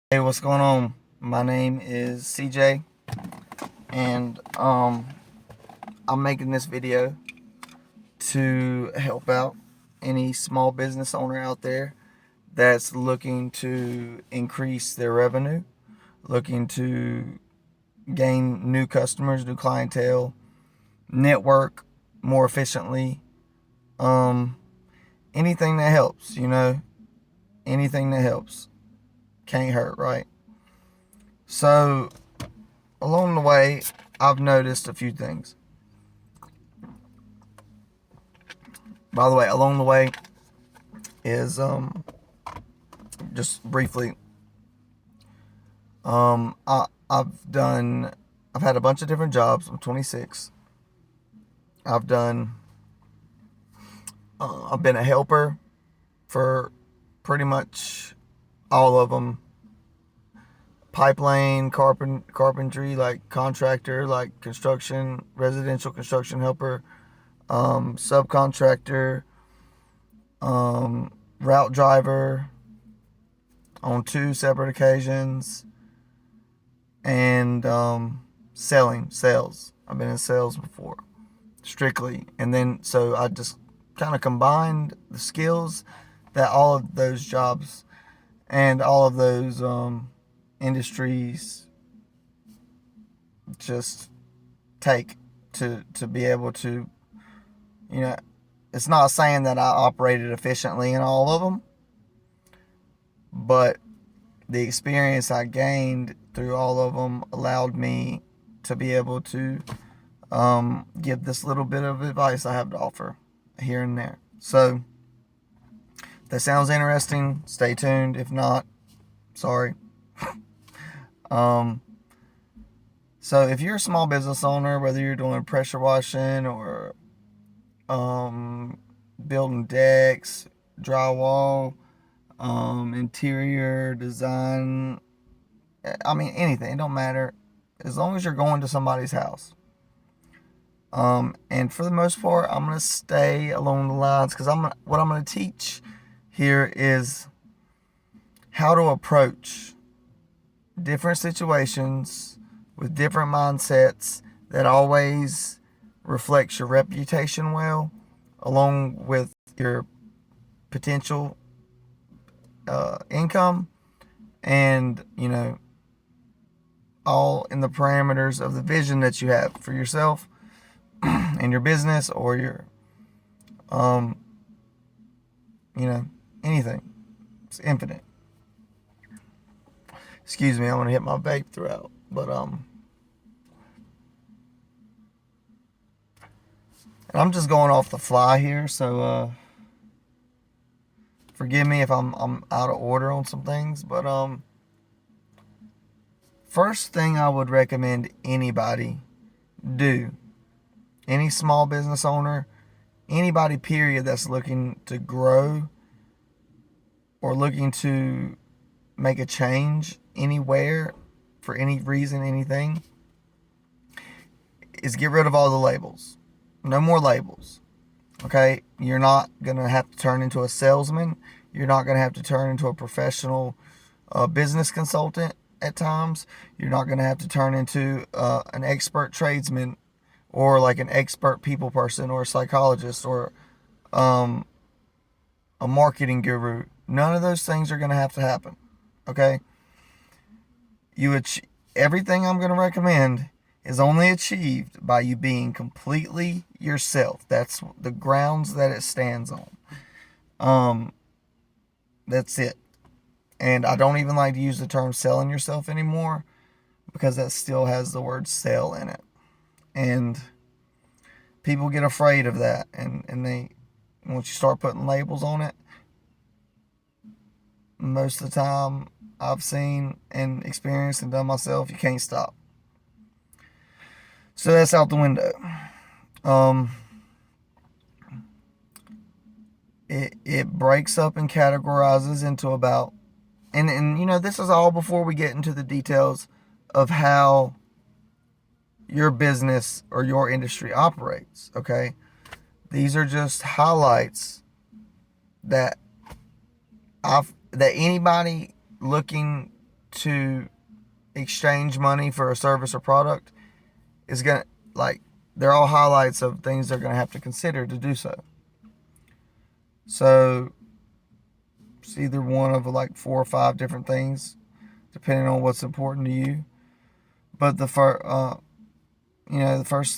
Hey, what's going on? My name is CJ, and I'm making this video to help out any small business owner out there that's looking to increase their revenue, looking to gain new customers, new clientele, network more efficiently. Um, Anything that helps, anything that helps can't hurt, right? So along the way, I've noticed a few things. By the way, along the way is just briefly, I've had a bunch of different jobs. I'm 26. I've done I've been a helper for pretty much all of them. Pipeline, carpentry, like contractor, like construction, residential construction helper, subcontractor, route driver on 2 separate occasions, and sales. I've been in sales before, strictly. And then, so I just kind of combined the skills that all of those jobs and all of those industries just take to be able to, you know, it's not saying that I operated efficiently in all of them, but the experience I gained through all of them allowed me to be able to give this little bit of advice I have to offer here and there. So, if that sounds interesting, stay tuned. If not, sorry. um, so, if you're a small business owner, whether you're doing pressure washing or building decks, drywall, interior design, I mean, anything, it don't matter. As long as you're going to somebody's house. And for the most part, I'm going to stay along the lines because what I'm going to teach here is how to approach different situations with different mindsets that always reflects your reputation well, along with your potential income, and all in the parameters of the vision that you have for yourself and your business, or your um anything. It's infinite. Excuse me, I'm gonna hit my vape throughout. But and I'm just going off the fly here, so forgive me if I'm out of order on some things. But first thing I would recommend anybody do, any small business owner, anybody period that's looking to grow or looking to make a change anywhere for any reason, anything, is get rid of all the labels. No more labels. Okay? You're not going to have to turn into a salesman. You're not going to have to turn into a professional business consultant at times. You're not going to have to turn into an expert tradesman, or like an expert people person, or a psychologist, or a marketing guru. None of those things are going to have to happen. Okay? Everything I'm going to recommend is only achieved by you being completely yourself. That's the grounds that it stands on. That's it. And I don't even like to use the term selling yourself anymore, because that still has the word sell in it. And people get afraid of that. And they, once you start putting labels on it, most of the time I've seen and experienced and done myself, you can't stop. So that's out the window. It breaks up and categorizes into about, and this is all before we get into the details of how your business or your industry operates. Okay, these are just highlights that anybody looking to exchange money for a service or product is going to, like, they're all highlights of things they're going to have to consider to do so. So it's either one of like 4 or 5 different things, depending on what's important to you. But the first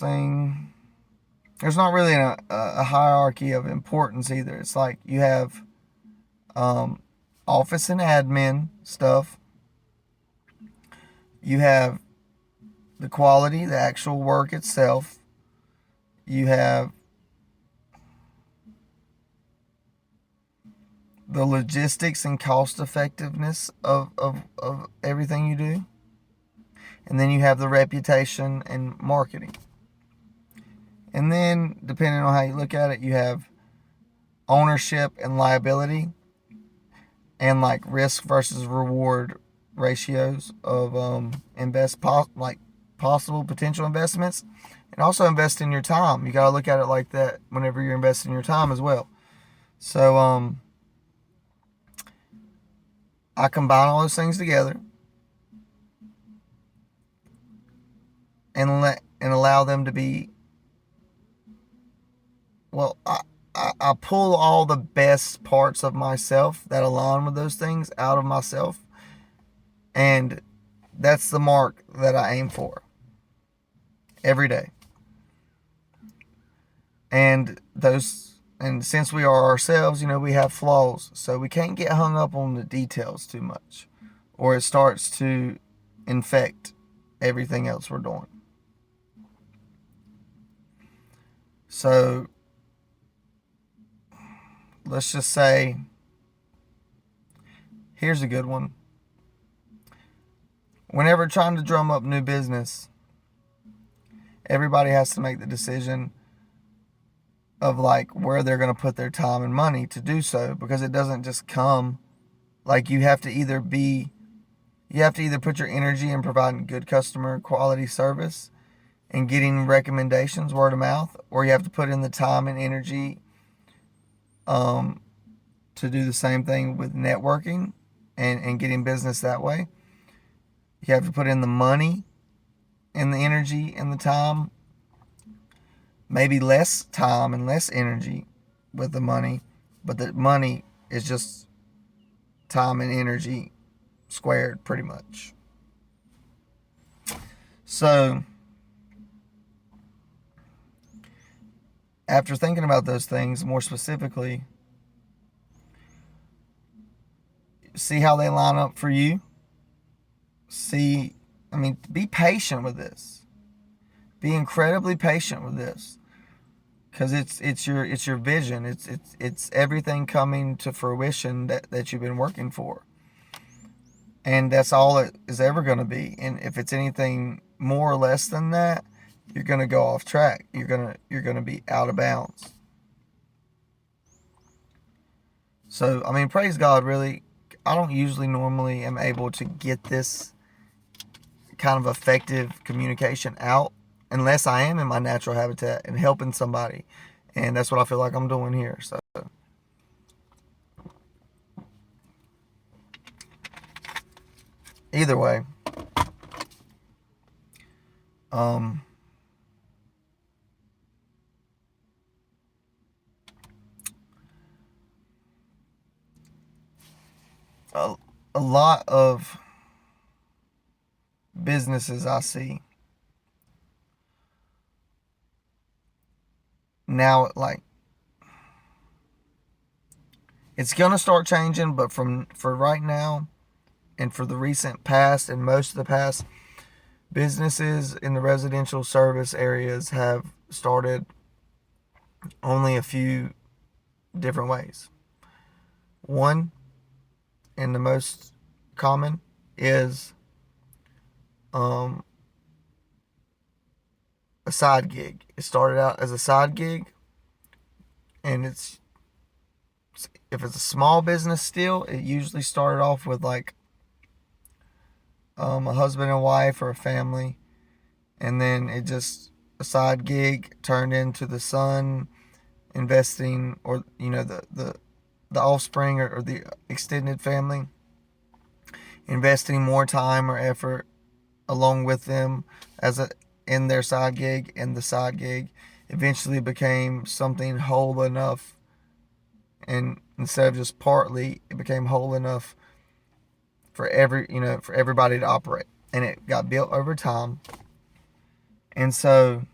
thing, there's not really a hierarchy of importance either. It's like you have office and admin stuff. You have the quality, the actual work itself. You have the logistics and cost effectiveness of everything you do. And then you have the reputation and marketing. And then, depending on how you look at it, you have ownership and liability, and like risk versus reward ratios of possible potential investments, and also invest in your time. You got to look at it like that whenever you're investing your time as well. So I combine all those things together and allow them to be, well, I pull all the best parts of myself that align with those things out of myself, and that's the mark that I aim for every day. And since we are ourselves, we have flaws, so we can't get hung up on the details too much, or it starts to infect everything else we're doing. So let's just say, here's a good one. Whenever trying to drum up new business, everybody has to make the decision of like where they're going to put their time and money to do so, because it doesn't just come. Like, you have to either put your energy in providing good customer quality service and getting recommendations word of mouth, or you have to put in the time and energy to do the same thing with networking and getting business that way. You have to put in the money and the energy and the time. Maybe less time and less energy with the money, but the money is just time and energy squared, pretty much. So after thinking about those things more specifically, see how they line up for you. Be patient with this. Be incredibly patient with this, because it's your vision. It's everything coming to fruition that you've been working for, and that's all it is ever going to be. And if it's anything more or less than that, you're going to go off track. You're going to be out of bounds. So praise God. Really, I don't usually normally am able to get this kind of effective communication out unless I am in my natural habitat and helping somebody. And that's what I feel like I'm doing here. So either way, a lot of businesses I see now, like, it's gonna start changing, but for right now and for the recent past and most of the past, businesses in the residential service areas have started only a few different ways. One, and the most common, is a side gig. It started out as a side gig, and if it's a small business still, it usually started off with like a husband and wife or a family, and then a side gig turned into the son investing, or the offspring or the extended family investing more time or effort along with them in their side gig, and the side gig eventually became something whole enough, and instead of just partly, it became whole enough for everybody to operate, and it got built over time. And so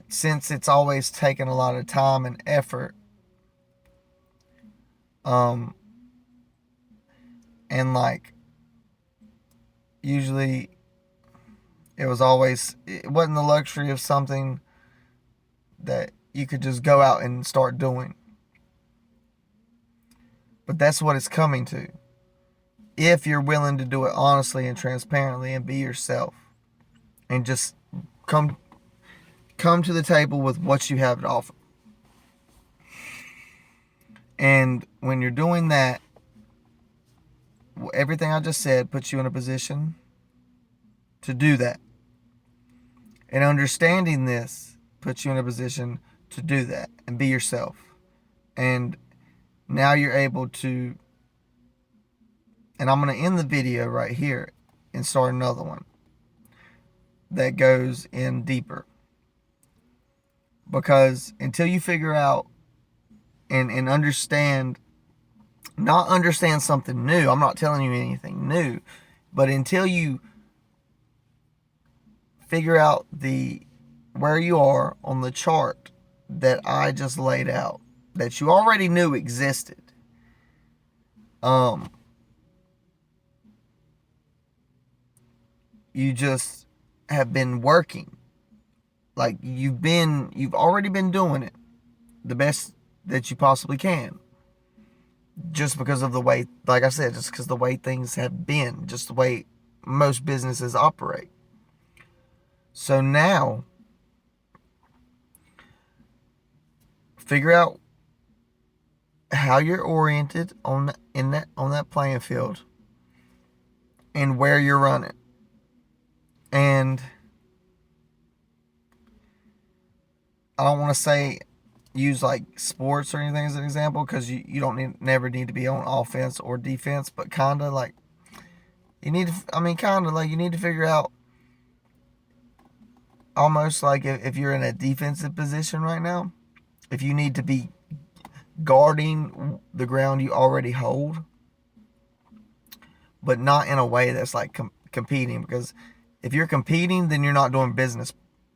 since it's always taken a lot of time and effort, and like usually it wasn't the luxury of something that you could just go out and start doing. But that's what it's coming to, if you're willing to do it honestly and transparently and be yourself, and just come to the table with what you have to offer. And when you're doing that, everything I just said puts you in a position to do that. And understanding this puts you in a position to do that and be yourself. And now you're able to, and I'm going to end the video right here and start another one that goes in deeper. Because until you figure out and understand, not understand something new, I'm not telling you anything new, but until you figure out where you are on the chart that I just laid out, that you already knew existed, you just have been working. Like you've already been doing it the best that you possibly can. Just because of the way, like I said, just because the way things have been, just the way most businesses operate. So now, figure out how you're oriented on that playing field, and where you're running. And I don't want to say use like sports or anything as an example, because you don't never need to be on offense or defense, but kind of like you need to figure out, almost like if you're in a defensive position right now, if you need to be guarding the ground you already hold, but not in a way that's like competing, because if you're competing, then you're not doing business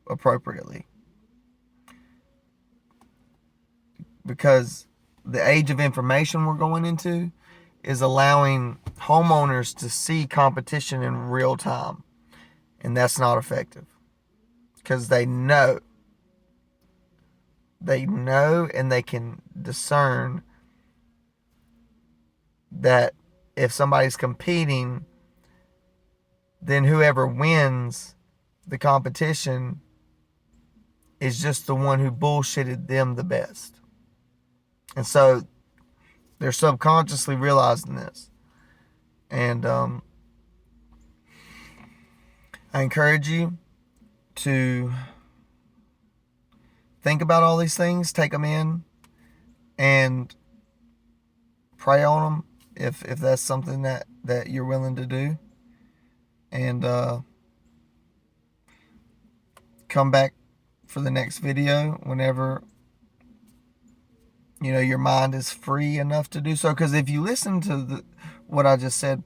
appropriately. Because the age of information we're going into is allowing homeowners to see competition in real time, and that's not effective, because they know and they can discern that if somebody's competing, then whoever wins the competition is just the one who bullshitted them the best. And so they're subconsciously realizing this. And I encourage you to think about all these things, take them in, and pray on them if that's something that you're willing to do. And come back for the next video whenever your mind is free enough to do so. Because if you listen to what I just said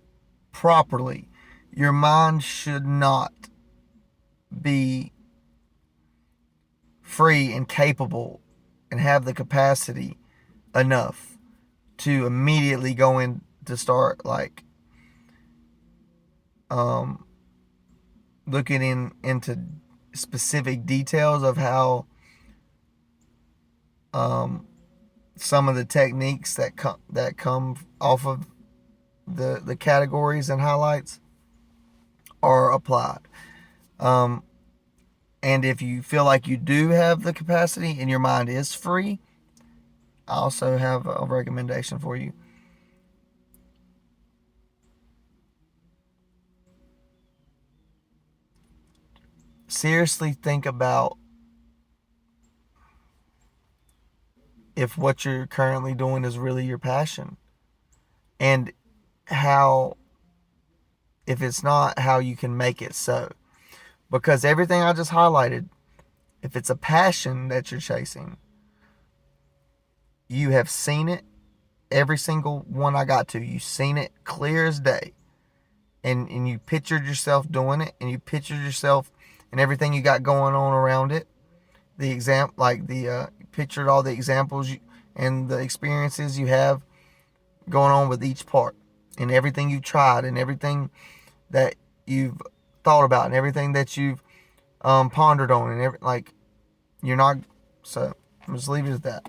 properly, your mind should not be free and capable and have the capacity enough to immediately go in to start like looking into specific details of how some of the techniques that come off of the categories and highlights are applied. And if you feel like you do have the capacity and your mind is free, I also have a recommendation for you. Seriously think about if what you're currently doing is really your passion, and how, if it's not, how you can make it so. Because everything I just highlighted, if it's a passion that you're chasing, you have seen it. Every single one I got to, you've seen it clear as day. And you pictured yourself doing it, and you pictured yourself and everything you got going on around it. Pictured all the examples and the experiences you have going on with each part, and everything you've tried, and everything that you've thought about, and everything that you've pondered on, and you're not. So I'm just leave it at that.